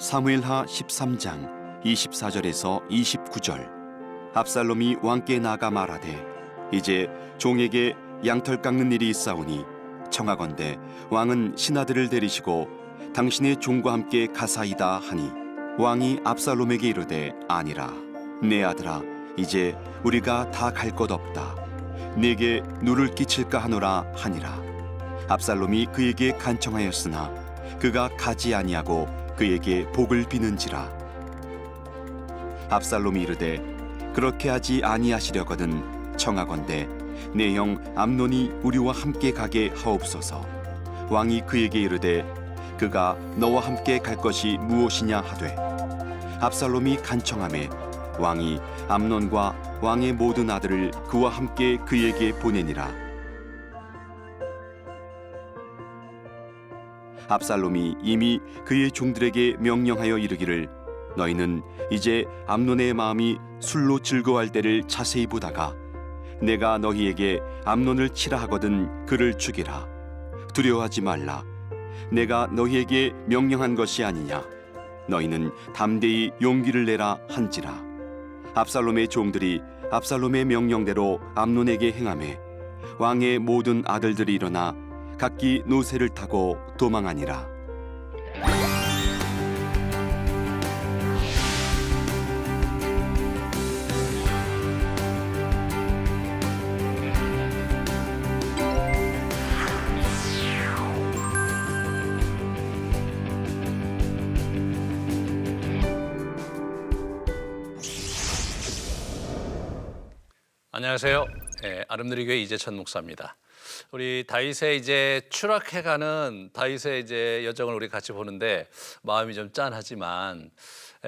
사무엘하 13장 24절에서 29절. 압살롬이 왕께 나가 말하되 이제 종에게 양털 깎는 일이 있사오니 청하건대 왕은 신하들을 데리시고 당신의 종과 함께 가사이다 하니 왕이 압살롬에게 이르되 아니라 내 아들아 이제 우리가 다 갈 것 없다 네게 누를 끼칠까 하노라 하니라. 압살롬이 그에게 간청하였으나 그가 가지 아니하고 그에게 복을 비는지라. 압살롬이 이르되 그렇게 하지 아니하시려거든 청하건대 내 형 암논이 우리와 함께 가게 하옵소서. 왕이 그에게 이르되 그가 너와 함께 갈 것이 무엇이냐 하되 압살롬이 간청하매 왕이 암논과 왕의 모든 아들을 그와 함께 그에게 보내니라. 압살롬이 이미 그의 종들에게 명령하여 이르기를 너희는 이제 암논의 마음이 술로 즐거워할 때를 자세히 보다가 내가 너희에게 암논을 치라 하거든 그를 죽이라. 두려워하지 말라. 내가 너희에게 명령한 것이 아니냐. 너희는 담대히 용기를 내라 한지라. 압살롬의 종들이 압살롬의 명령대로 암논에게 행하매 왕의 모든 아들들이 일어나 각기 노새를 타고 도망하니라. 안녕하세요. 아름드리교회 이재천 목사입니다. 우리 다윗의 이제 추락해가는 다윗의 이제 여정을 우리 같이 보는데 마음이 좀 짠하지만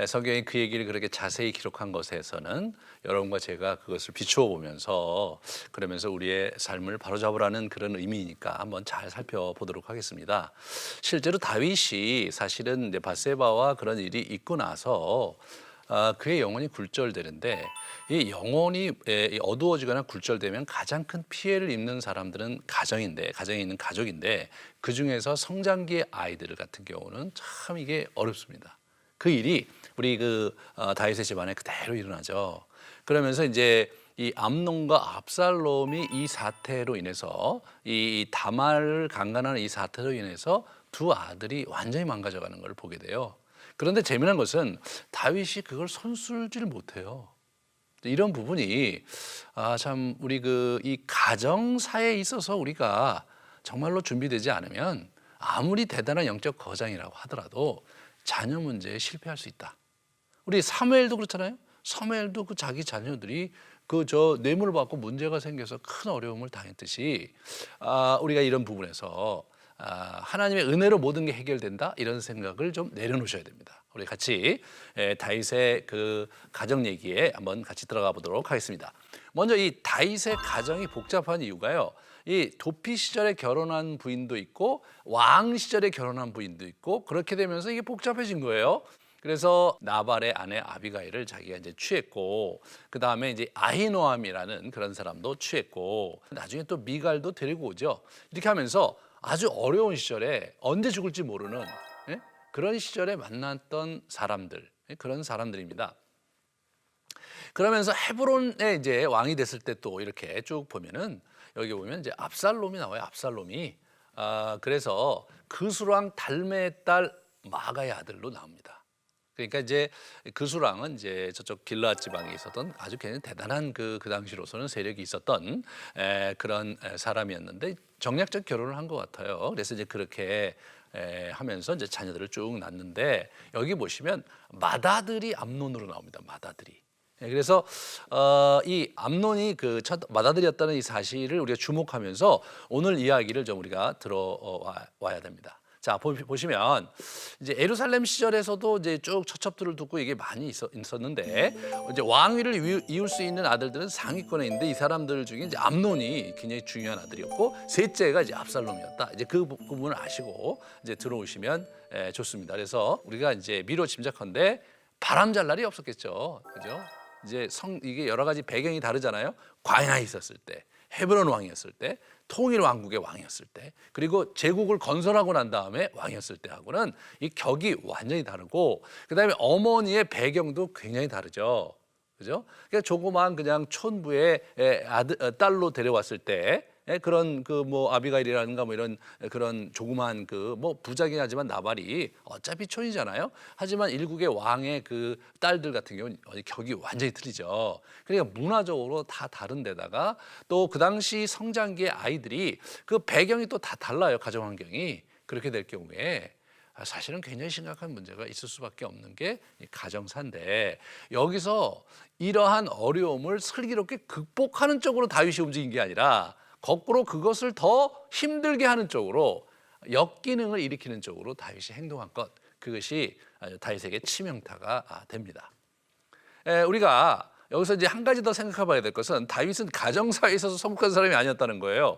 성경이 그 얘기를 그렇게 자세히 기록한 것에서는 여러분과 제가 그것을 비추어 보면서 그러면서 우리의 삶을 바로잡으라는 그런 의미이니까 한번 잘 살펴보도록 하겠습니다. 실제로 다윗이 사실은 이제 밧세바와 그런 일이 있고 나서 그의 영혼이 굴절되는데 이 영혼이 어두워지거나 굴절되면 가장 큰 피해를 입는 사람들은 가정에 있는 가족인데 그 중에서 성장기의 아이들 같은 경우는 참 이게 어렵습니다. 그 일이 우리 다윗의 집안에 그대로 일어나죠. 그러면서 이제 이 암논과 압살롬이 이 사태로 인해서 이 다말을 강간하는 이 사태로 인해서 두 아들이 완전히 망가져가는 걸 보게 돼요. 그런데 재미난 것은 다윗이 그걸 손쓸지를 못해요. 이런 부분이 참 우리 이 가정사에 있어서 우리가 정말로 준비되지 않으면 아무리 대단한 영적 거장이라고 하더라도 자녀 문제에 실패할 수 있다. 우리 사무엘도 그렇잖아요. 사무엘도 그 자기 자녀들이 뇌물을 받고 문제가 생겨서 큰 어려움을 당했듯이 우리가 이런 부분에서 하나님의 은혜로 모든 게 해결된다 이런 생각을 좀 내려놓으셔야 됩니다. 우리 같이 다윗의 그 가정 얘기에 한번 같이 들어가 보도록 하겠습니다. 먼저 이 다윗의 가정이 복잡한 이유가요. 이 도피 시절에 결혼한 부인도 있고 왕 시절에 결혼한 부인도 있고 그렇게 되면서 이게 복잡해진 거예요. 그래서 나발의 아내 아비가일을 자기가 이제 취했고 그 다음에 이제 아히노암이라는 그런 사람도 취했고 나중에 또 미갈도 데리고 오죠. 이렇게 하면서 아주 어려운 시절에 언제 죽을지 모르는 그런 시절에 만났던 사람들, 그런 사람들입니다. 그러면서 헤브론에 이제 왕이 됐을 때 또 이렇게 쭉 보면은 여기 보면 이제 압살롬이 나와요. 압살롬이 그래서 그수랑 달메의 딸 마가의 아들로 나옵니다. 그러니까 이제 그수랑은 이제 저쪽 길르앗 지방에 있었던 아주 굉장히 대단한 그 당시로서는 세력이 있었던 그런 사람이었는데 정략적 결혼을 한 것 같아요. 그래서 이제 그렇게 하면서 이제 자녀들을 쭉 낳는데 여기 보시면 맏아들이 암논으로 나옵니다. 맏아들이. 그래서 이 암논이 그 첫 맏아들이었다는 이 사실을 우리가 주목하면서 오늘 이야기를 좀 우리가 들어와야 됩니다. 자, 보시면 이제 예루살렘 시절에서도 이제 쭉 처첩들을 두고 이게 많이 있었는데 이제 왕위를 이을 수 있는 아들들은 상위권에 있는데 이 사람들 중에 이제 암논이 굉장히 중요한 아들이었고 셋째가 이제 압살롬이었다. 이제 그 부분을 아시고 이제 들어오시면 좋습니다. 그래서 우리가 이제 미로 짐작컨대 바람 잘 날이 없었겠죠, 그죠? 이제 이게 여러 가지 배경이 다르잖아요. 광야에 있었을 때. 헤브론 왕이었을 때, 통일 왕국의 왕이었을 때, 그리고 제국을 건설하고 난 다음에 왕이었을 때하고는 이 격이 완전히 다르고, 그다음에 어머니의 배경도 굉장히 다르죠. 그죠? 그러니까 조그만 그냥 촌부의 딸로 데려왔을 때 그런 그 뭐 아비가일이라든가 뭐 이런 그런 조그만 그 뭐 부자긴 하지만 나발이 어차피 촌이잖아요. 하지만 일국의 왕의 그 딸들 같은 경우는 격이 완전히 틀리죠. 그러니까 문화적으로 다 다른데다가 또 그 당시 성장기의 아이들이 그 배경이 또 다 달라요. 가정 환경이. 그렇게 될 경우에 사실은 굉장히 심각한 문제가 있을 수밖에 없는 게 가정사인데, 여기서 이러한 어려움을 슬기롭게 극복하는 쪽으로 다윗이 움직인 게 아니라 거꾸로 그것을 더 힘들게 하는 쪽으로, 역기능을 일으키는 쪽으로 다윗이 행동한 것, 그것이 아주 다윗에게 치명타가 됩니다. 우리가 여기서 이제 한 가지 더 생각해 봐야 될 것은 다윗은 가정사에 있어서 성숙한 사람이 아니었다는 거예요.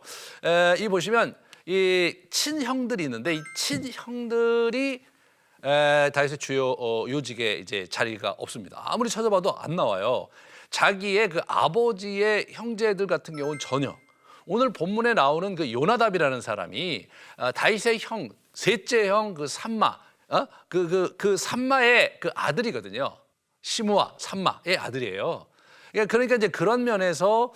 이 보시면 이 친형들이 있는데, 이 친형들이 다윗의 주요 요직에 이제 자리가 없습니다. 아무리 찾아봐도 안 나와요. 자기의 그 아버지의 형제들 같은 경우는 전혀. 오늘 본문에 나오는 요나답이라는 사람이 다윗의 형, 셋째 형 그 삼마, 그 삼마의 그 아들이거든요. 시므와 삼마의 아들이에요. 그러니까 이제 그런 면에서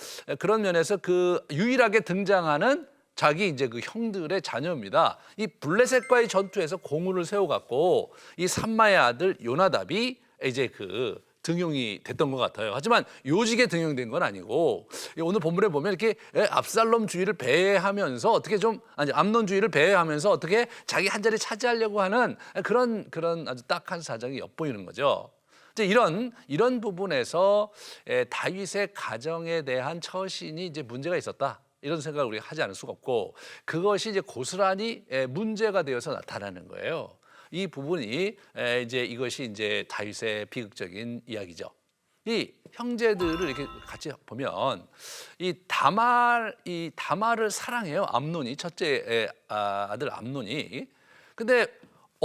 그 유일하게 등장하는 자기 이제 그 형들의 자녀입니다. 이 블레셋과의 전투에서 공을 세워갖고 이 삼마의 아들 요나답이 이제 그 등용이 됐던 것 같아요. 하지만 요직에 등용된 건 아니고, 오늘 본문에 보면 이렇게 압살롬 주의를 배회하면서 어떻게 암논 주의를 배회하면서 어떻게 자기 한 자리 차지하려고 하는 그런 아주 딱한 사정이 엿보이는 거죠. 이제 이런 부분에서 다윗의 가정에 대한 처신이 이제 문제가 있었다, 이런 생각을 우리가 하지 않을 수가 없고, 그것이 이제 고스란히 문제가 되어서 나타나는 거예요. 이 부분이 이것이 이제 다윗의 비극적인 이야기죠. 이 형제들을 이렇게 같이 보면 이 다말을 사랑해요. 암논이, 첫째 아들 암논이. 근데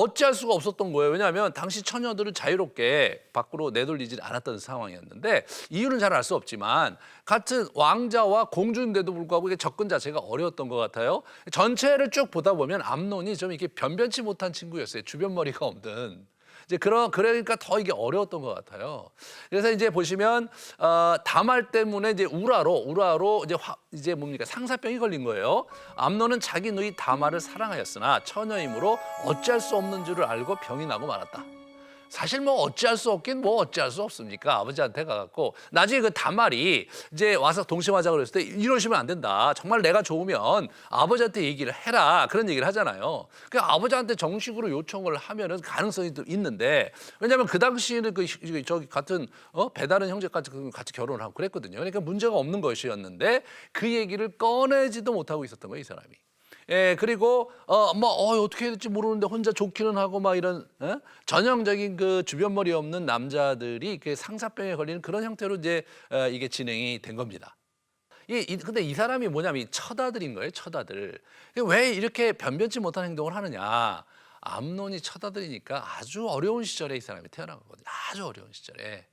어찌할 수가 없었던 거예요. 왜냐하면 당시 처녀들을 자유롭게 밖으로 내돌리지 않았던 상황이었는데, 이유는 잘 알 수 없지만 같은 왕자와 공주인데도 불구하고 이게 접근 자체가 어려웠던 것 같아요. 전체를 쭉 보다 보면 암논이 좀 이렇게 변변치 못한 친구였어요. 주변머리가 없는. 이제 그러니까 더 이게 어려웠던 것 같아요. 그래서 이제 보시면 다말 때문에 이제 우라로 이제 뭡니까, 상사병이 걸린 거예요. 암논은 자기 누이 다말을 사랑하였으나 처녀이므로 어찌할 수 없는 줄을 알고 병이 나고 말았다. 사실 뭐 어찌할 수 없긴 뭐 어찌할 수 없습니까? 아버지한테 가갖고 나중에 그 다말이 이제 와서 동심하자 그랬을 때 이러시면 안 된다. 정말 내가 좋으면 아버지한테 얘기를 해라. 그런 얘기를 하잖아요. 그 아버지한테 정식으로 요청을 하면은 가능성이 또 있는데, 왜냐하면 그 당시에는 저기 같은 배다른 형제까지 같이 결혼을 하고 그랬거든요. 그러니까 문제가 없는 것이었는데 그 얘기를 꺼내지도 못하고 있었던 거예요, 이 사람이. 그리고 어떻게 해야 될지 모르는데 혼자 좋기는 하고 막 이런 전형적인 그 주변머리 없는 남자들이 그 상사병에 걸리는 그런 형태로 이제 이게 진행이 된 겁니다. 근데 이 사람이 뭐냐면 이 첫아들인 거예요, 첫 아들. 왜 이렇게 변변치 못한 행동을 하느냐? 암논이 첫 아들이니까 아주 어려운 시절에 이 사람이 태어난 거거든요. 아주 어려운 시절에.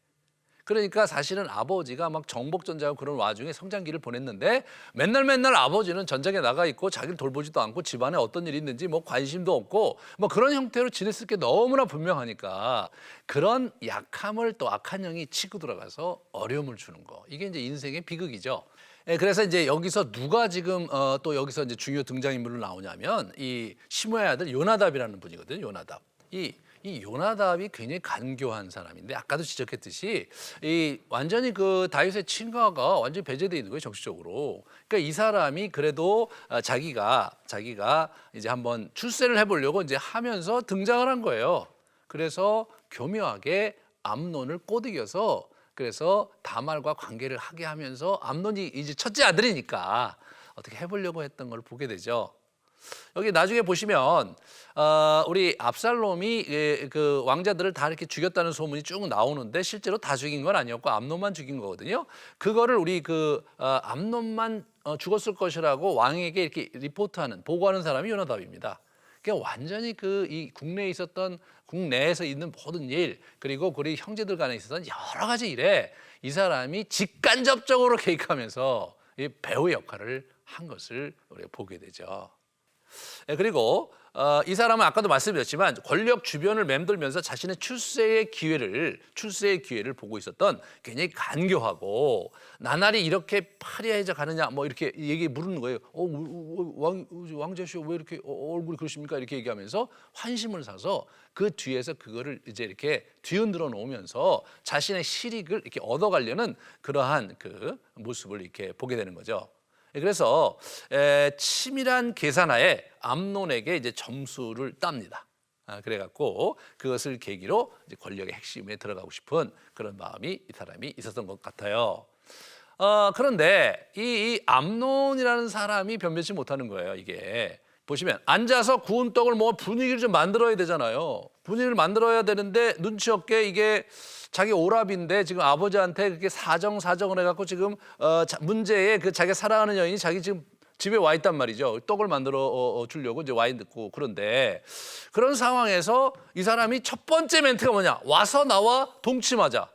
그러니까 사실은 아버지가 막 정복전쟁하고 그런 와중에 성장기를 보냈는데, 맨날 아버지는 전장에 나가 있고 자기를 돌보지도 않고 집안에 어떤 일이 있는지 뭐 관심도 없고 뭐 그런 형태로 지냈을 게 너무나 분명하니까, 그런 약함을 또 악한 영이 치고 들어가서 어려움을 주는 거, 이게 이제 인생의 비극이죠. 그래서 이제 여기서 누가 지금 또 여기서 이제 중요 등장인물로 나오냐면 이 시므의 아들 요나답이라는 분이거든요. 요나답. 이 요나답이 굉장히 간교한 사람인데, 아까도 지적했듯이 이 완전히 그 다윗의 친가가 완전히 배제되어 있는 거예요, 정치적으로. 그러니까 이 사람이 그래도 자기가 이제 한번 출세를 해보려고 이제 하면서 등장을 한 거예요. 그래서 교묘하게 암논을 꼬드겨서 그래서 다말과 관계를 하게 하면서, 암논이 이제 첫째 아들이니까 어떻게 해보려고 했던 걸 보게 되죠. 여기 나중에 보시면 우리 압살롬이 그 왕자들을 다 이렇게 죽였다는 소문이 쭉 나오는데, 실제로 다 죽인 건 아니었고 암논만 죽인 거거든요. 그거를 우리 암논만 죽었을 것이라고 왕에게 이렇게 보고하는 사람이 요나답입니다. 그러니까 완전히 이 국내에서 있는 모든 일, 그리고 우리 형제들 간에 있었던 여러 가지 일에 이 사람이 직간접적으로 개입하면서 이 배우 역할을 한 것을 우리가 보게 되죠. 그리고 이 사람은 아까도 말씀드렸지만 권력 주변을 맴돌면서 자신의 출세의 기회를 보고 있었던 굉장히 간교하고 나날이 이렇게 파리해져 가느냐 뭐 이렇게 얘기 물는 거예요. 왕자시오 왜 이렇게 얼굴이 그러십니까? 이렇게 얘기하면서 환심을 사서 그 뒤에서 그거를 이제 이렇게 뒤흔들어 놓으면서 자신의 실익을 이렇게 얻어가려는 그러한 그 모습을 이렇게 보게 되는 거죠. 그래서 치밀한 계산하에 암논에게 이제 점수를 tab니다. 그래갖고 그것을 계기로 이제 권력의 핵심에 들어가고 싶은 그런 마음이 이 사람이 있었던 것 같아요. 그런데 이 암논이라는 사람이 변변치 못하는 거예요. 이게 보시면 앉아서 구운 떡을 뭐 분위기를 좀 만들어야 되잖아요. 분위기를 만들어야 되는데 눈치 없게 이게 자기 오랍인데 지금 아버지한테 그렇게 사정을 해갖고 지금 문제에 그 자기가 사랑하는 여인이 자기 지금 집에 와 있단 말이죠. 떡을 만들어 주려고 이제 와인 듣고 그런데 그런 상황에서 이 사람이 첫 번째 멘트가 뭐냐? 와서 나와 동침하자.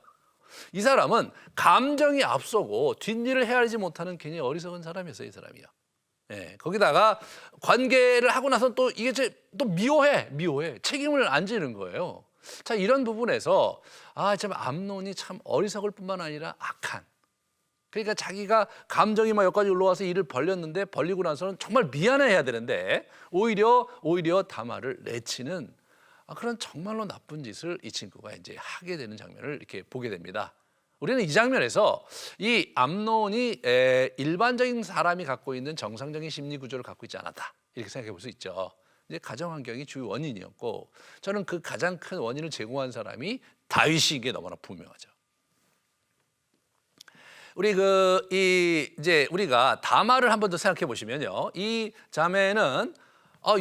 이 사람은 감정이 앞서고 뒷일을 헤아리지 못하는 굉장히 어리석은 사람이었어요. 이 사람이요. 예, 거기다가 관계를 하고 나서 또 이게 또 미워해. 책임을 안 지는 거예요. 자, 이런 부분에서 참 암논이 참 어리석을 뿐만 아니라 악한. 그러니까 자기가 감정이 막 여기까지 올라와서 일을 벌렸는데 벌리고 나서는 정말 미안해해야 되는데 오히려 다말을 내치는 그런 정말로 나쁜 짓을 이 친구가 이제 하게 되는 장면을 이렇게 보게 됩니다. 우리는 이 장면에서 이 암논이 일반적인 사람이 갖고 있는 정상적인 심리 구조를 갖고 있지 않았다 이렇게 생각해 볼 수 있죠. 이제 가정 환경이 주요 원인이었고 저는 그 가장 큰 원인을 제공한 사람이 다윗인 게 너무나 분명하죠. 우리 이제 우리가 다말을 한 번 더 생각해 보시면요, 이 자매는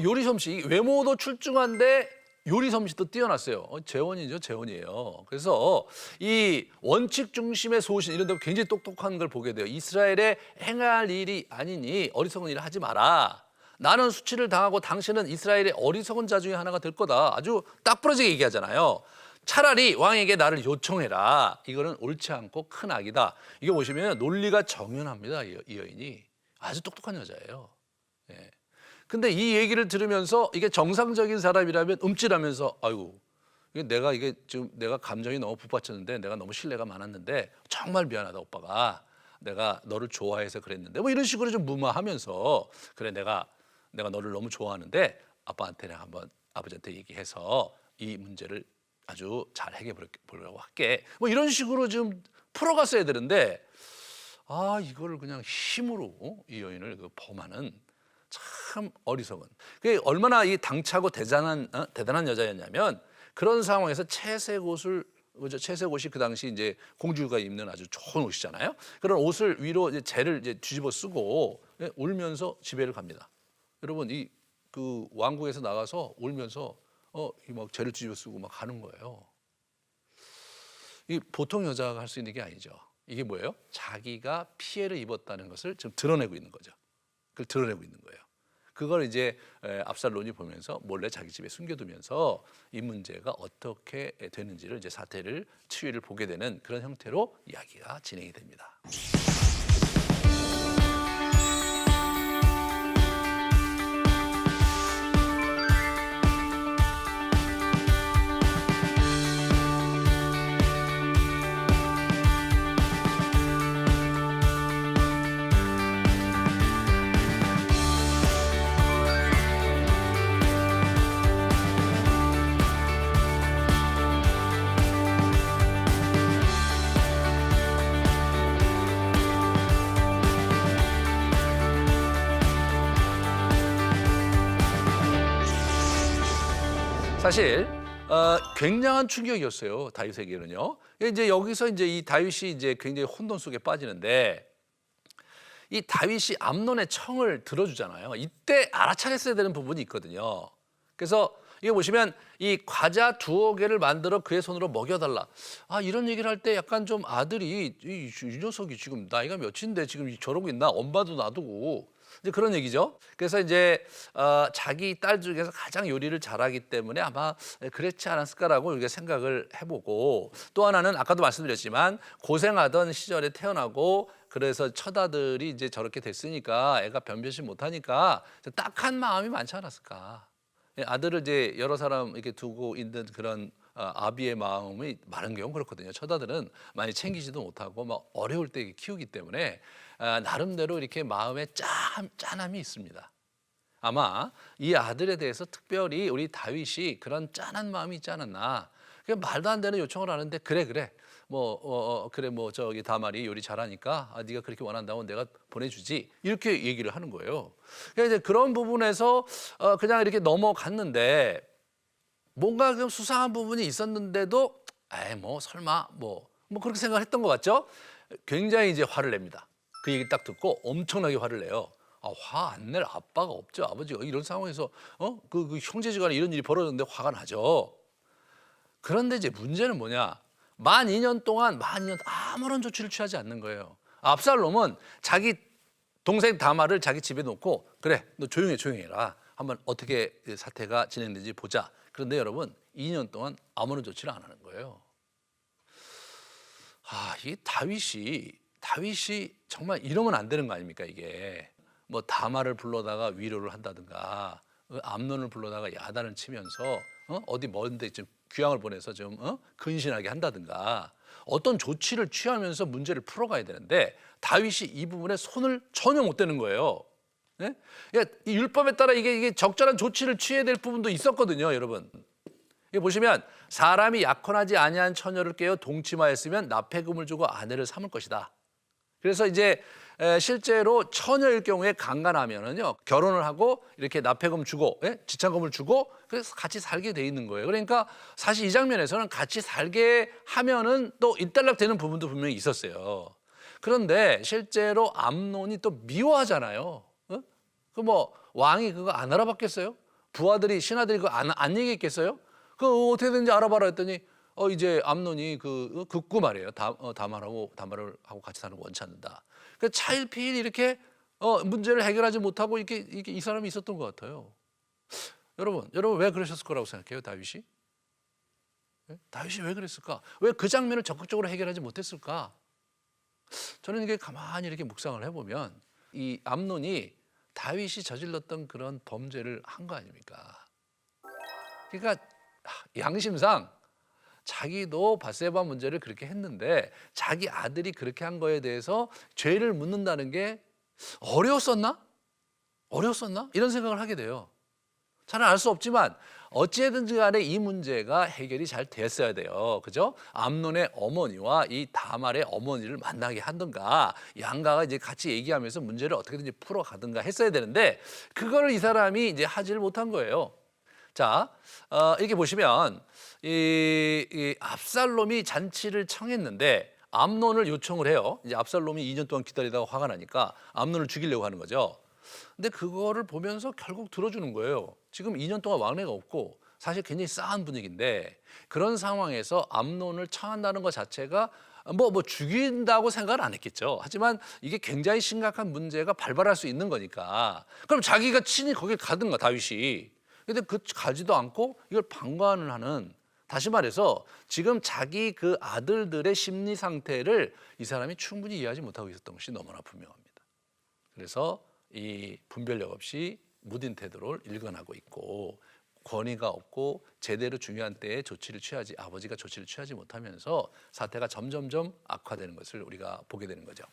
요리 솜씨 외모도 출중한데 요리 솜씨도 뛰어났어요. 재원이에요. 그래서 이 원칙 중심의 소신 이런 데 굉장히 똑똑한 걸 보게 돼요. 이스라엘에 행할 일이 아니니 어리석은 일을 하지 마라. 나는 수치를 당하고 당신은 이스라엘의 어리석은 자 중에 하나가 될 거다. 아주 딱 부러지게 얘기하잖아요. 차라리 왕에게 나를 요청해라. 이거는 옳지 않고 큰 악이다. 이거 보시면 논리가 정연합니다. 이 여인이 아주 똑똑한 여자예요. 예. 근데 이 얘기를 들으면서 이게 정상적인 사람이라면 움찔하면서 아이고 이게 지금 내가 감정이 너무 북받쳤는데 내가 너무 신뢰가 많았는데 정말 미안하다 오빠가 내가 너를 좋아해서 그랬는데 뭐 이런 식으로 좀 무마하면서 그래 내가 너를 너무 좋아하는데 아빠한테 내가 한번 아버지한테 얘기해서 이 문제를 아주 잘 해결해 보려고 할게. 뭐 이런 식으로 좀 풀어갔어야 되는데 이거를 그냥 힘으로 이 여인을 범하는 참 어리석은. 그게 얼마나 이 당차고 대단한 여자였냐면 그런 상황에서 채색옷이 그 당시 이제 공주가 입는 아주 좋은 옷이잖아요. 그런 옷을 위로 이제 재를 이제 뒤집어 쓰고 울면서 집에를 갑니다. 여러분 그 왕궁에서 나가서 울면서 막 재를 뒤집어 쓰고 막 가는 거예요. 이 보통 여자가 할 수 있는 게 아니죠. 이게 뭐예요? 자기가 피해를 입었다는 것을 지금 드러내고 있는 거죠. 그걸 드러내고 있는 거예요. 그걸 이제 압살론이 보면서 몰래 자기 집에 숨겨두면서 이 문제가 어떻게 되는지를 이제 사태를 추이를 보게 되는 그런 형태로 이야기가 진행이 됩니다. 사실 굉장한 충격이었어요. 다윗에게는요. 이제 여기서 이제 이 다윗이 이제 굉장히 혼돈 속에 빠지는데 이 다윗이 암논의 청을 들어주잖아요. 이때 알아차렸어야 되는 부분이 있거든요. 그래서 이거 보시면 이 과자 2개를 만들어 그의 손으로 먹여달라. 이런 얘기를 할 때 약간 좀 아들이 이 녀석이 지금 나이가 몇인데 지금 저러고 있나? 엄마도 놔두고 이제 그런 얘기죠. 그래서 이제 자기 딸 중에서 가장 요리를 잘하기 때문에 아마 그렇지 않았을까라고 우리가 생각을 해보고, 또 하나는 아까도 말씀드렸지만 고생하던 시절에 태어나고 그래서 처다들이 이제 저렇게 됐으니까 애가 변변치 못하니까 딱한 마음이 많지 않았을까. 아들을 이제 여러 사람 이렇게 두고 있는 그런 아비의 마음이 많은 경우 그렇거든요. 처다들은 많이 챙기지도 못하고 막 어려울 때 키우기 때문에 나름대로 이렇게 마음에 짠함이 있습니다. 아마 이 아들에 대해서 특별히 우리 다윗이 그런 짠한 마음이 있지 않았나. 그냥 말도 안 되는 요청을 하는데 그래 그래 뭐 저기 다말이 요리 잘하니까 네가 그렇게 원한다면 내가 보내주지, 이렇게 얘기를 하는 거예요. 그러니까 이제 그런 부분에서 그냥 이렇게 넘어갔는데 뭔가 좀 수상한 부분이 있었는데도 에이 뭐 설마 뭐 그렇게 생각했던 것 같죠? 굉장히 이제 화를 냅니다. 그 얘기 딱 듣고 엄청나게 화를 내요. 화 안 낼 아빠가 없죠. 아버지가 이런 상황에서 그 형제지간에 이런 일이 벌어졌는데 화가 나죠. 그런데 이제 문제는 뭐냐? 만 2년 동안 아무런 조치를 취하지 않는 거예요. 압살롬은 자기 동생 다말을 자기 집에 놓고 그래 너 조용히 해라. 한번 어떻게 사태가 진행되는지 보자. 그런데 여러분 2년 동안 아무런 조치를 안 하는 거예요. 이 다윗이 정말 이러면 안 되는 거 아닙니까 이게. 뭐 다말을 불러다가 위로를 한다든가 암논을 불러다가 야단을 치면서 어디 먼데 좀 귀향을 보내서 좀 근신하게 한다든가 어떤 조치를 취하면서 문제를 풀어가야 되는데 다윗이 이 부분에 손을 전혀 못 대는 거예요. 네? 그러니까 이 율법에 따라 이게 적절한 조치를 취해야 될 부분도 있었거든요, 여러분. 여기 보시면 사람이 약혼하지 아니한 처녀를 깨어 동침하였으면 납폐금을 주고 아내를 삼을 것이다. 그래서 이제 실제로 처녀일 경우에 강간하면은요 결혼을 하고 이렇게 납폐금 주고 지참금을 주고 그래서 같이 살게 돼 있는 거예요. 그러니까 사실 이 장면에서는 같이 살게 하면은 또 일단락되는 부분도 분명히 있었어요. 그런데 실제로 암논이 또 미워하잖아요. 그 뭐 왕이 그거 안 알아봤겠어요? 부하들이 신하들이 그거 안 얘기했겠어요? 그 어떻게 되는지 알아봐라 했더니 이제 암논이 극구 말이에요. 다말을 하고 같이 사는 거 원치 않는다. 그 차일피일 이렇게 문제를 해결하지 못하고 이렇게 이 사람이 있었던 것 같아요. 여러분 왜 그러셨을 거라고 생각해요, 다윗이? 다윗이 왜 그랬을까? 왜 그 장면을 적극적으로 해결하지 못했을까? 저는 이게 가만히 이렇게 묵상을 해보면 이 암논이 다윗이 저질렀던 그런 범죄를 한 거 아닙니까? 그러니까 양심상 자기도 바세바 문제를 그렇게 했는데 자기 아들이 그렇게 한 거에 대해서 죄를 묻는다는 게 어려웠었나? 이런 생각을 하게 돼요. 잘 알 수 없지만 어찌든지 간에 이 문제가 해결이 잘 됐어야 돼요. 그죠? 암논의 어머니와 이 다말의 어머니를 만나게 하든가 양가가 이제 같이 얘기하면서 문제를 어떻게든지 풀어가든가 했어야 되는데 그거를 이 사람이 이제 하지를 못한 거예요. 자, 이렇게 보시면 이 압살롬이 잔치를 청했는데 암논을 요청을 해요. 이제 압살롬이 2년 동안 기다리다가 화가 나니까 암논을 죽이려고 하는 거죠. 근데 그거를 보면서 결국 들어주는 거예요. 지금 2년 동안 왕래가 없고 사실 굉장히 싸한 분위기인데 그런 상황에서 암논을 청한다는 것 자체가 뭐 죽인다고 생각을 안 했겠죠. 하지만 이게 굉장히 심각한 문제가 발발할 수 있는 거니까 그럼 자기가 친히 거길 가든가 다윗이. 근데 가지도 않고 이걸 방관을 하는, 다시 말해서 지금 자기 그 아들들의 심리 상태를 이 사람이 충분히 이해하지 못하고 있었던 것이 너무나 분명합니다. 그래서 이 분별력 없이 무딘 태도를 일관하고 있고 권위가 없고 제대로 중요한 때에 아버지가 조치를 취하지 못하면서 사태가 점점점 악화되는 것을 우리가 보게 되는 거죠.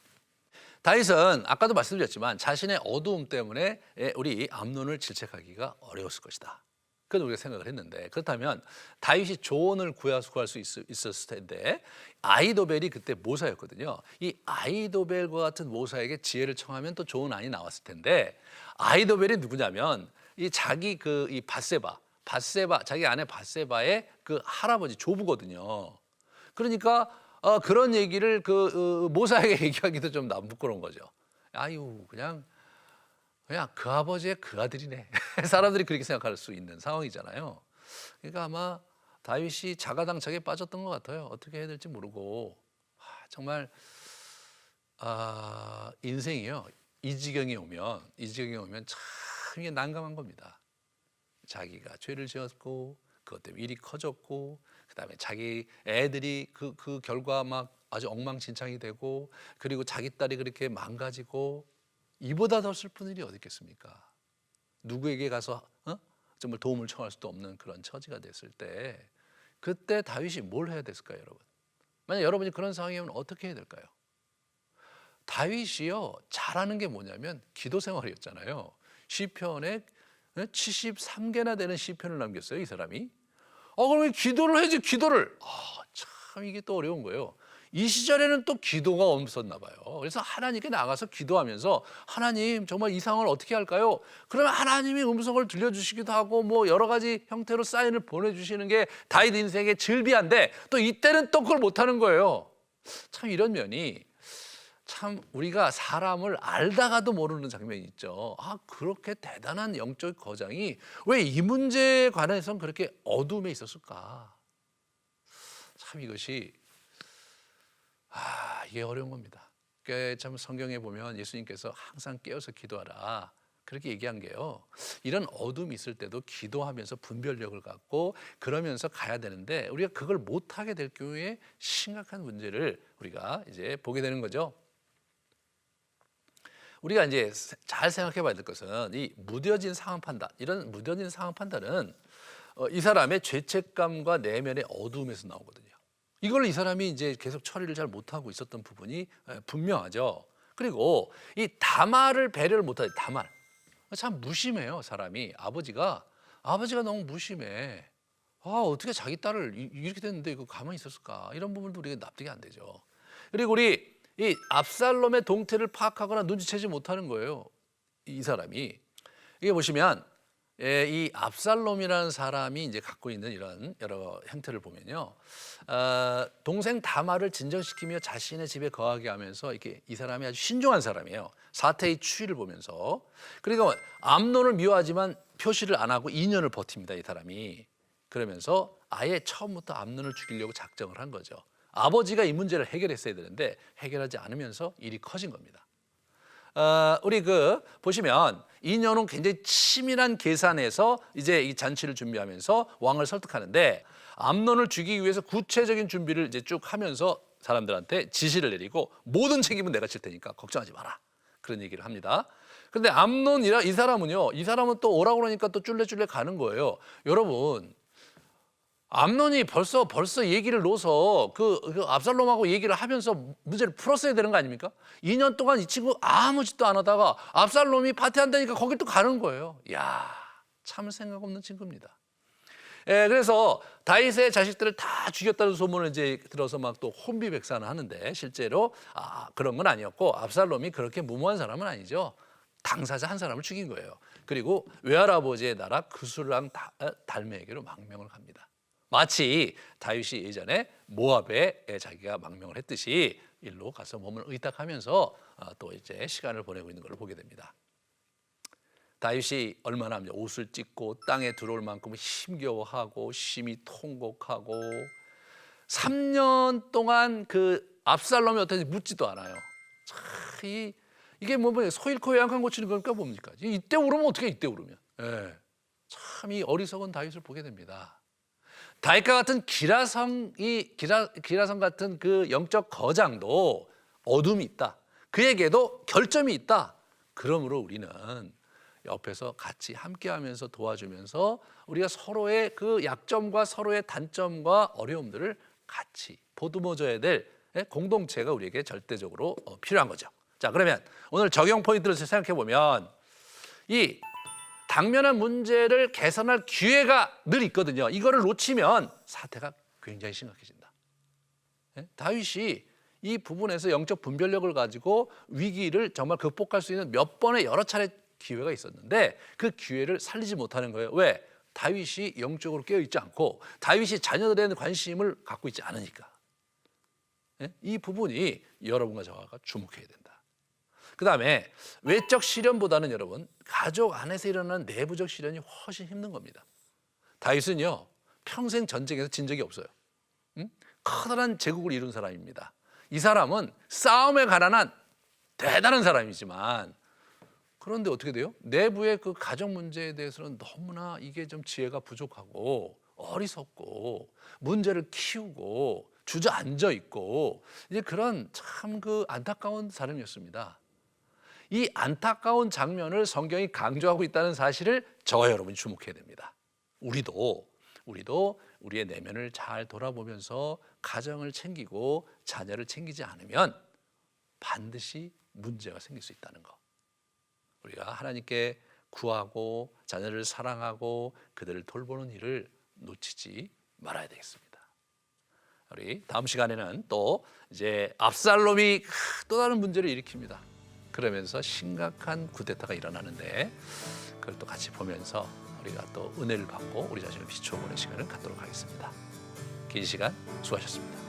다윗은 아까도 말씀드렸지만 자신의 어두움 때문에 우리 암논을 질책하기가 어려웠을 것이다. 그건 우리가 생각을 했는데 그렇다면 다윗이 조언을 구할 수 있었을 텐데 아히도벨이 그때 모사였거든요. 이 아히도벨과 같은 모사에게 지혜를 청하면 또 좋은 안이 나왔을 텐데 아히도벨이 누구냐면 이 자기 이 바세바 자기 아내 바세바의 그 할아버지 조부거든요. 그러니까 그런 얘기를 모사에게 얘기하기도 좀 부끄러운 거죠. 아유 그냥 그 아버지의 그 아들이네. 사람들이 그렇게 생각할 수 있는 상황이잖아요. 그러니까 아마 다윗이 자가당착에 빠졌던 것 같아요. 어떻게 해야 될지 모르고 정말 인생이요. 이 지경에 오면 참 이게 난감한 겁니다. 자기가 죄를 지었고 그것 때문에 일이 커졌고 그다음에 자기 애들이 그 결과 막 아주 엉망진창이 되고 그리고 자기 딸이 그렇게 망가지고 이보다 더 슬픈 일이 어디 있겠습니까? 누구에게 가서 정말 도움을 청할 수도 없는 그런 처지가 됐을 때 그때 다윗이 뭘 해야 됐을까요, 여러분? 만약 여러분이 그런 상황이면 어떻게 해야 될까요? 다윗이요 잘하는 게 뭐냐면 기도 생활이었잖아요. 시편에 73개나 되는 시편을 남겼어요, 이 사람이. 그러면 기도를 해야지, 기도를. 참 이게 또 어려운 거예요. 이 시절에는 또 기도가 없었나 봐요. 그래서 하나님께 나가서 기도하면서 하나님 정말 이 상황을 어떻게 할까요? 그러면 하나님이 음성을 들려주시기도 하고 뭐 여러 가지 형태로 사인을 보내주시는 게 다윗 인생의 즐비한데 또 이때는 또 그걸 못하는 거예요. 참 이런 면이 참 우리가 사람을 알다가도 모르는 장면이 있죠. 그렇게 대단한 영적 거장이 왜 이 문제에 관해서는 그렇게 어둠에 있었을까? 참 이것이 이게 어려운 겁니다. 참 성경에 보면 예수님께서 항상 깨어서 기도하라 그렇게 얘기한 게요. 이런 어둠이 있을 때도 기도하면서 분별력을 갖고 그러면서 가야 되는데 우리가 그걸 못하게 될 경우에 심각한 문제를 우리가 이제 보게 되는 거죠. 우리가 이제 잘 생각해 봐야 될 것은 이 무뎌진 상황 판단, 이런 무뎌진 상황 판단은 이 사람의 죄책감과 내면의 어두움에서 나오거든요. 이걸 이 사람이 이제 계속 처리를 잘 못하고 있었던 부분이 분명하죠. 그리고 이 다말을 배려를 못하지, 다말. 참 무심해요, 사람이. 아버지가 너무 무심해. 어떻게 자기 딸을 이렇게 됐는데 이거 가만히 있었을까? 이런 부분도 우리가 납득이 안 되죠. 그리고 우리 이 압살롬의 동태를 파악하거나 눈치채지 못하는 거예요, 이 사람이. 이게 보시면 이 압살롬이라는 사람이 이제 갖고 있는 이런 여러 형태를 보면요, 동생 다말을 진정시키며 자신의 집에 거하게 하면서 이렇게 이 사람이 아주 신중한 사람이에요. 사태의 추이를 보면서. 그러니까 암논을 미워하지만 표시를 안 하고 2년을 버팁니다, 이 사람이. 그러면서 아예 처음부터 암논을 죽이려고 작정을 한 거죠. 아버지가 이 문제를 해결했어야 되는데 해결하지 않으면서 일이 커진 겁니다. 우리 보시면 이년은 굉장히 치밀한 계산에서 이제 이 잔치를 준비하면서 왕을 설득하는데 암논을 죽이기 위해서 구체적인 준비를 이제 쭉 하면서 사람들한테 지시를 내리고 모든 책임은 내가 질 테니까 걱정하지 마라, 그런 얘기를 합니다. 그런데 이 사람은 또 오라고 그러니까 또 쫄래쫄래 가는 거예요. 여러분, 암논이 벌써 얘기를 놓아서 그 압살롬하고 얘기를 하면서 문제를 풀었어야 되는 거 아닙니까? 2년 동안 이 친구 아무 짓도 안 하다가 압살롬이 파티한다니까 거기 또 가는 거예요. 참 생각 없는 친구입니다. 그래서 다윗의 자식들을 다 죽였다는 소문을 이제 들어서 막 또 혼비백산을 하는데 실제로 그런 건 아니었고 압살롬이 그렇게 무모한 사람은 아니죠. 당사자 한 사람을 죽인 거예요. 그리고 외할아버지의 나라 그술랑 달메에게로 망명을 갑니다. 마치 다윗이 예전에 모압에 자기가 망명을 했듯이 일로 가서 몸을 의탁하면서 또 이제 시간을 보내고 있는 걸 보게 됩니다. 다윗이 얼마나 옷을 찢고 땅에 들어올 만큼 힘겨워하고 심히 통곡하고 3년 동안 그 압살롬이 어떤지 묻지도 않아요. 참 이게 소 잃고 양간 고치는 겁니까 뭡니까? 이때 울으면 어떻게 이때 울으면? 참 이 어리석은 다윗을 보게 됩니다. 다윗과 같은 기라성 같은 그 영적 거장도 어둠이 있다. 그에게도 결점이 있다. 그러므로 우리는 옆에서 같이 함께하면서 도와주면서 우리가 서로의 그 약점과 서로의 단점과 어려움들을 같이 보듬어줘야 될 공동체가 우리에게 절대적으로 필요한 거죠. 자, 그러면 오늘 적용 포인트를 생각해 보면 이 당면한 문제를 개선할 기회가 늘 있거든요. 이거를 놓치면 사태가 굉장히 심각해진다. 다윗이 이 부분에서 영적 분별력을 가지고 위기를 정말 극복할 수 있는 몇 번의 여러 차례 기회가 있었는데 그 기회를 살리지 못하는 거예요. 왜? 다윗이 영적으로 깨어있지 않고 다윗이 자녀들에 대한 관심을 갖고 있지 않으니까. 이 부분이 여러분과 저와 주목해야 된다. 그 다음에 외적 시련보다는 여러분 가족 안에서 일어나는 내부적 시련이 훨씬 힘든 겁니다. 다윗은요 평생 전쟁에서 진 적이 없어요. 커다란 제국을 이룬 사람입니다. 이 사람은 싸움에 가난한 대단한 사람이지만 그런데 어떻게 돼요? 내부의 그 가정 문제에 대해서는 너무나 이게 좀 지혜가 부족하고 어리석고 문제를 키우고 주저앉아 있고 이제 그런 참 그 안타까운 사람이었습니다. 이 안타까운 장면을 성경이 강조하고 있다는 사실을 저와 여러분이 주목해야 됩니다. 우리도 우리의 내면을 잘 돌아보면서 가정을 챙기고 자녀를 챙기지 않으면 반드시 문제가 생길 수 있다는 거. 우리가 하나님께 구하고 자녀를 사랑하고 그들을 돌보는 일을 놓치지 말아야 되겠습니다. 우리 다음 시간에는 또 이제 압살롬이 또 다른 문제를 일으킵니다. 그러면서 심각한 쿠데타가 일어나는데 그걸 또 같이 보면서 우리가 또 은혜를 받고 우리 자신을 비춰보는 시간을 갖도록 하겠습니다. 긴 시간 수고하셨습니다.